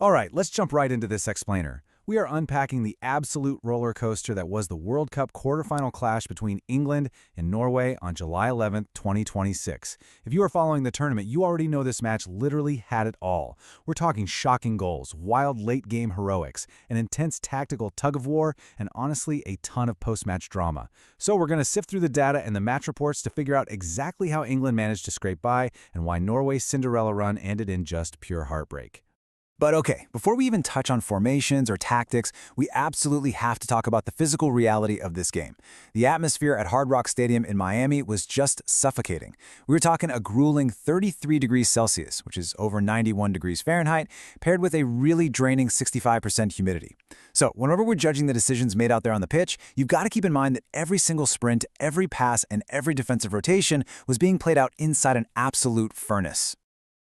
All right, let's jump right into this explainer. We are unpacking the absolute roller coaster that was the World Cup quarterfinal clash between England and Norway on July 11th, 2026. If you are following the tournament, you already know this match literally had it all. We're talking shocking goals, wild late-game heroics, an intense tactical tug-of-war, and honestly, a ton of post-match drama. So we're going to sift through the data and the match reports to figure out exactly how England managed to scrape by and why Norway's Cinderella run ended in just pure heartbreak. But okay, before we even touch on formations or tactics, we absolutely have to talk about the physical reality of this game. The atmosphere at Hard Rock Stadium in Miami was just suffocating. We were talking a grueling 33 degrees Celsius, which is over 91 degrees Fahrenheit, paired with a really draining 65% humidity. So whenever we're judging the decisions made out there on the pitch, you've got to keep in mind that every single sprint, every pass, and every defensive rotation was being played out inside an absolute furnace.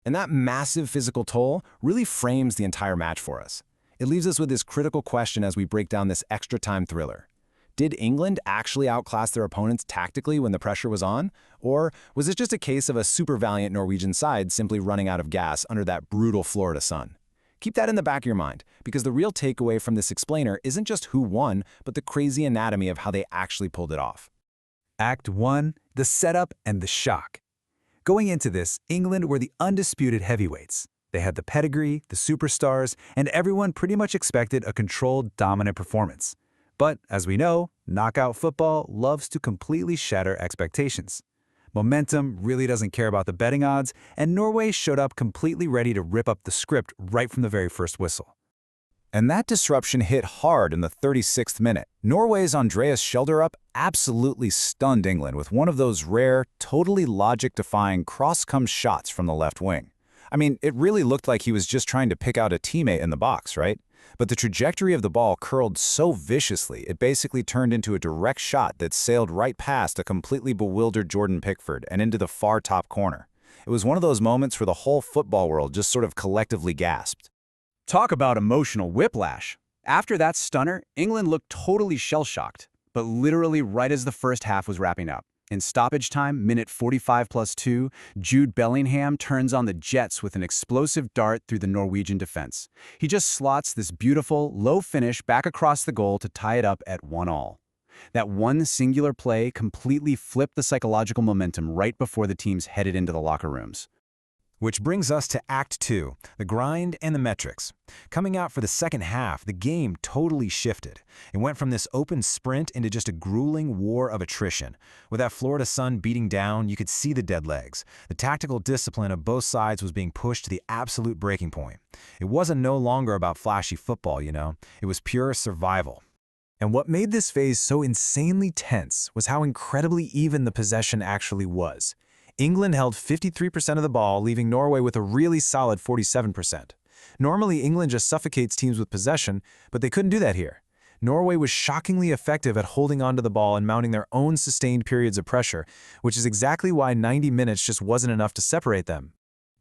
And that massive physical toll really frames the entire match for us. It leaves us with this critical question as we break down this extra-time thriller. Did England actually outclass their opponents tactically when the pressure was on? Or was it just a case of a super valiant Norwegian side simply running out of gas under that brutal Florida sun? Keep that in the back of your mind, because the real takeaway from this explainer isn't just who won, but the crazy anatomy of how they actually pulled it off. Act 1. The setup and the shock. Going into this, England were the undisputed heavyweights. They had the pedigree, the superstars, and everyone pretty much expected a controlled, dominant performance. But, as we know, knockout football loves to completely shatter expectations. Momentum really doesn't care about the betting odds, and Norway showed up completely ready to rip up the script right from the very first whistle. And that disruption hit hard in the 36th minute. Norway's Andreas Schjelderup absolutely stunned England with one of those rare, totally logic-defying cross-come shots from the left wing. I mean, it really looked like he was just trying to pick out a teammate in the box, right? But the trajectory of the ball curled so viciously, it basically turned into a direct shot that sailed right past a completely bewildered Jordan Pickford and into the far top corner. It was one of those moments where the whole football world just sort of collectively gasped. Talk about emotional whiplash. After that stunner, England looked totally shell-shocked, but literally right as the first half was wrapping up. In stoppage time, minute 45+2, Jude Bellingham turns on the Jets with an explosive dart through the Norwegian defense. He just slots this beautiful, low finish back across the goal to tie it up at 1-1. That one singular play completely flipped the psychological momentum right before the teams headed into the locker rooms. Which brings us to Act 2, the grind and the metrics. Coming out for the second half, the game totally shifted. It went from this open sprint into just a grueling war of attrition. With that Florida sun beating down, you could see the dead legs. The tactical discipline of both sides was being pushed to the absolute breaking point. It wasn't no longer about flashy football, you know. It was pure survival. And what made this phase so insanely tense was how incredibly even the possession actually was. England held 53% of the ball, leaving Norway with a really solid 47%. Normally, England just suffocates teams with possession, but they couldn't do that here. Norway was shockingly effective at holding onto the ball and mounting their own sustained periods of pressure, which is exactly why 90 minutes just wasn't enough to separate them.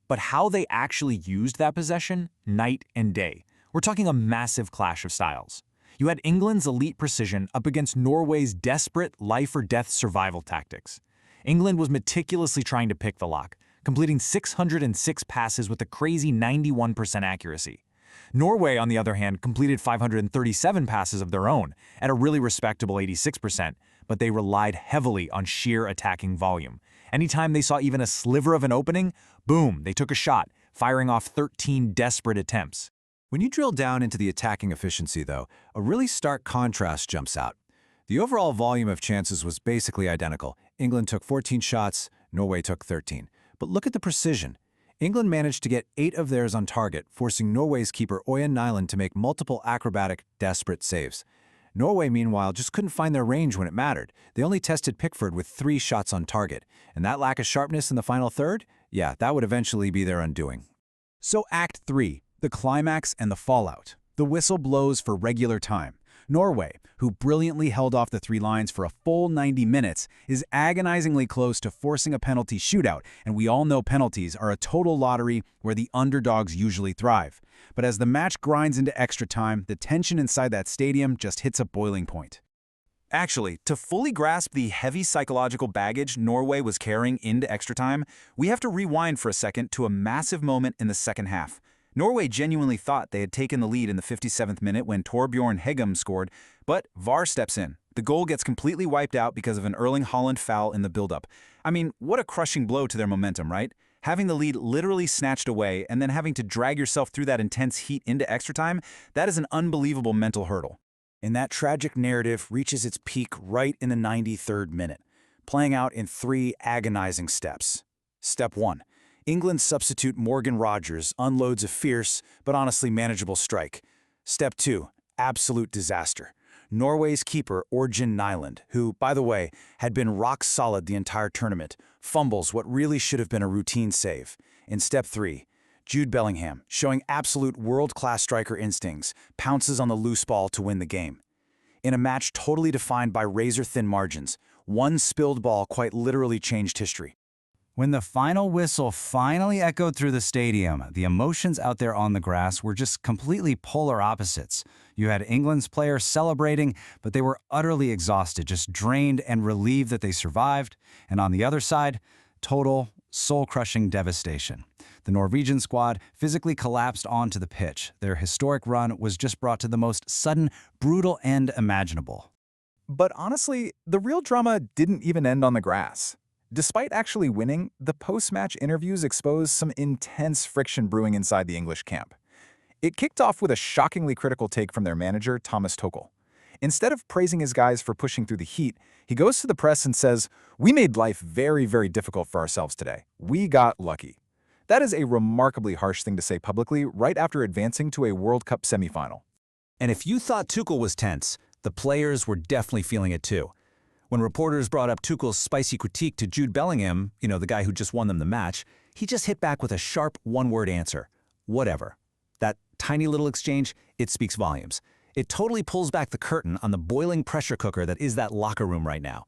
But how they actually used that possession, night and day. We're talking a massive clash of styles. You had England's elite precision up against Norway's desperate life-or-death survival tactics. England was meticulously trying to pick the lock, completing 606 passes with a crazy 91% accuracy. Norway, on the other hand, completed 537 passes of their own at a really respectable 86%, but they relied heavily on sheer attacking volume. Anytime they saw even a sliver of an opening, boom, they took a shot, firing off 13 desperate attempts. When you drill down into the attacking efficiency, though, a really stark contrast jumps out. The overall volume of chances was basically identical. England took 14 shots, Norway took 13. But look at the precision. England managed to get 8 of theirs on target, forcing Norway's keeper Oyen Nyland to make multiple acrobatic, desperate saves. Norway, meanwhile, just couldn't find their range when it mattered. They only tested Pickford with 3 shots on target. And that lack of sharpness in the final third? Yeah, that would eventually be their undoing. So Act 3, the climax and the fallout. The whistle blows for regular time. Norway, who brilliantly held off the 3 lines for a full 90 minutes, is agonizingly close to forcing a penalty shootout, and we all know penalties are a total lottery where the underdogs usually thrive. But as the match grinds into extra time, the tension inside that stadium just hits a boiling point. Actually, to fully grasp the heavy psychological baggage Norway was carrying into extra time, we have to rewind for a second to a massive moment in the second half. Norway genuinely thought they had taken the lead in the 57th minute when Torbjorn Hegem scored, but VAR steps in. The goal gets completely wiped out because of an Erling Haaland foul in the build-up. I mean, what a crushing blow to their momentum, right? Having the lead literally snatched away and then having to drag yourself through that intense heat into extra time, that is an unbelievable mental hurdle. And that tragic narrative reaches its peak right in the 93rd minute, playing out in 3 agonizing steps. Step 1. England's substitute Morgan Rogers unloads a fierce, but honestly manageable strike. Step 2. Absolute disaster. Norway's keeper, Orjan Nyland, who, by the way, had been rock solid the entire tournament, fumbles what really should have been a routine save. In Step 3, Jude Bellingham, showing absolute world-class striker instincts, pounces on the loose ball to win the game. In a match totally defined by razor-thin margins, one spilled ball quite literally changed history. When the final whistle finally echoed through the stadium, the emotions out there on the grass were just completely polar opposites. You had England's players celebrating, but they were utterly exhausted, just drained and relieved that they survived. And on the other side, total, soul-crushing devastation. The Norwegian squad physically collapsed onto the pitch. Their historic run was just brought to the most sudden, brutal end imaginable. But honestly, the real drama didn't even end on the grass. Despite actually winning, the post-match interviews exposed some intense friction brewing inside the English camp. It kicked off with a shockingly critical take from their manager, Thomas Tuchel. Instead of praising his guys for pushing through the heat, he goes to the press and says, "We made life very, very difficult for ourselves today. We got lucky." That is a remarkably harsh thing to say publicly right after advancing to a World Cup semifinal. And if you thought Tuchel was tense, the players were definitely feeling it too. When reporters brought up Tuchel's spicy critique to Jude Bellingham, the guy who just won them the match, he just hit back with a sharp one-word answer: whatever. That tiny little exchange, it speaks volumes. It totally pulls back the curtain on the boiling pressure cooker that is that locker room right now.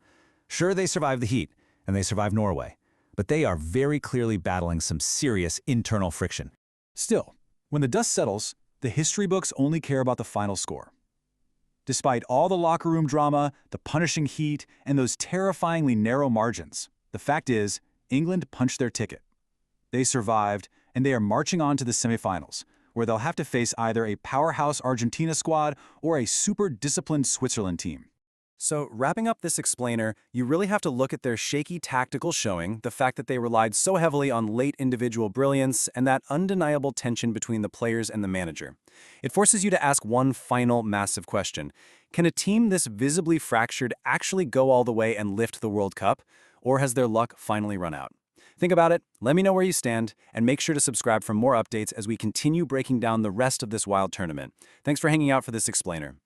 Sure, they survived the heat, and they survived Norway, but they are very clearly battling some serious internal friction. Still, when the dust settles, the history books only care about the final score. Despite all the locker room drama, the punishing heat, and those terrifyingly narrow margins, the fact is, England punched their ticket. They survived, and they are marching on to the semifinals, where they'll have to face either a powerhouse Argentina squad or a super disciplined Switzerland team. So, wrapping up this explainer, you really have to look at their shaky tactical showing, the fact that they relied so heavily on late individual brilliance, and that undeniable tension between the players and the manager. It forces you to ask one final massive question. Can a team this visibly fractured actually go all the way and lift the World Cup? Or has their luck finally run out? Think about it, let me know where you stand, and make sure to subscribe for more updates as we continue breaking down the rest of this wild tournament. Thanks for hanging out for this explainer.